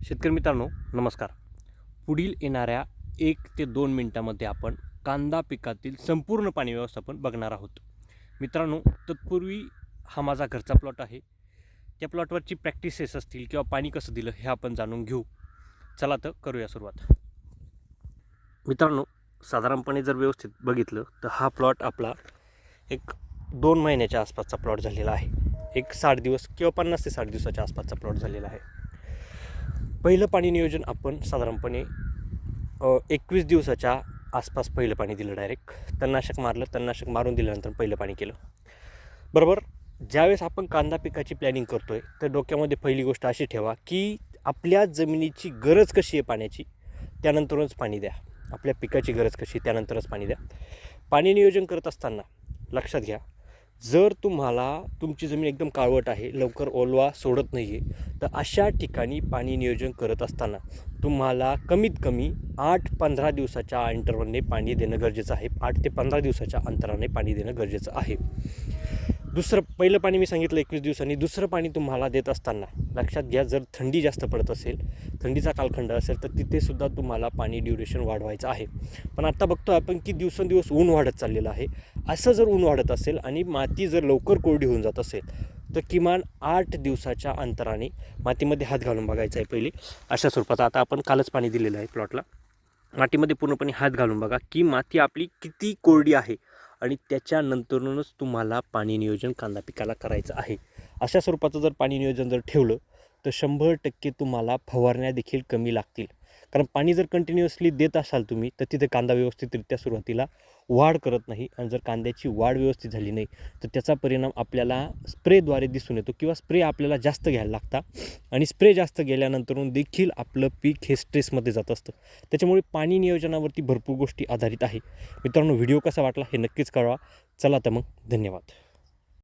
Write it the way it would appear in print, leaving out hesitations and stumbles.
शेतकरी मित्रांनो नमस्कार. पुढील येणाऱ्या 1 ते 2 मिनिटांमध्ये आपण कांदा पिकातील संपूर्ण पाणी व्यवस्थापन बघणार आहोत. मित्रांनो, तत्पूर्वी हा माझा घरचा प्लॉट आहे. त्या प्लॉटवरची प्रॅक्टिसेस असतील किंवा पाणी कसं दिलं हे आपण जाणून घेऊ. चला तर करूया सुरुवात. मित्रांनो, साधारणपणे जर व्यवस्थित बघितलं तर हा प्लॉट आपला एक 2 महिन्याच्या आसपासचा प्लॉट झालेला आहे. एक 60 दिवस किंवा 50 ते 60 दिवसाच्या आसपासचा प्लॉट झालेला आहे. पहिलं पाणी नियोजन आपण साधारणपणे 21 दिवसाच्या आसपास पहिलं पाणी दिलं. डायरेक्ट तणनाशक मारलं, तणनाशक मारून दिल्यानंतर पहिलं पाणी केलं. बरोबर. ज्यावेळेस आपण कांदा पिकाची प्लॅनिंग करतो आहे तर डोक्यामध्ये पहिली गोष्ट अशी ठेवा की आपल्या जमिनीची गरज कशी आहे पाण्याची त्यानंतरच पाणी द्या. आपल्या पिकाची गरज कशी त्यानंतरच पाणी द्या. पाणी नियोजन करत असताना लक्षात घ्या, जर तुम्हाला तुमची जमीन एकदम काळवट आहे, लवकर ओलवा सोडत नाही आहे, तर अशा ठिकाणी पाणी नियोजन करत असताना तुम्हाला कमीत कमी 8-15 दिवसाच्या इंटरवलने पाणी देणं गरजेचं आहे. 8 ते 15 दिवसाच्या अंतराने पाणी देणं गरजेचं आहे. पहिलं पाणी मी सांगितलं 21 दिवसांनी. दुसरं पाणी तुम्हाला देत असताना लक्षात घ्या, जर थंडी जास्त पडत असेल, थंडीचा कालखंड असेल, तर तिथेसुद्धा तुम्हाला पाणी ड्युरेशन वाढवायचं आहे. पण आत्ता बघतो आपण की दिवसेंदिवस ऊन वाढत चाललेलं आहे. असं जर ऊन वाढत असेल आणि माती जर लवकर कोरडी होऊन जात असेल तर किमान 8 दिवसाच्या अंतराने मातीमध्ये हात घालून बघायचा आहे. पहिली अशा स्वरूपात आता आपण कालच पाणी दिलेलं आहे प्लॉटला. मातीमध्ये पूर्णपणे हात घालून बघा की माती आपली किती कोरडी आहे आणि त्याच्यानंतरूनच तुम्हाला पाणी नियोजन कांदा पिकाला करायचं आहे. अशा स्वरूपाचं जर पाणी नियोजन जर ठेवलं तर 100% तुम्हाला फवारण्या देखील कमी लागतील. कारण पाणी जर कंटिन्युअसली देत असाल तुम्ही तर तिथे कांदा व्यवस्थितरित्या सुरुवातीला वाढ करत नाही आणि जर कांद्याची वाढ व्यवस्थित झाली नाही तर त्याचा परिणाम आपल्याला स्प्रेद्वारे दिसून येतो किंवा स्प्रे आपल्याला जास्त घ्यायला लागतात आणि स्प्रे जास्त गेल्यानंतरून देखील आपलं पीक हे स्ट्रेसमध्ये जात असतं. त्याच्यामुळे पाणी नियोजनावरती भरपूर गोष्टी आधारित आहे. मित्रांनो, व्हिडिओ कसा वाटला हे नक्कीच कळवा. चला तर मग, धन्यवाद.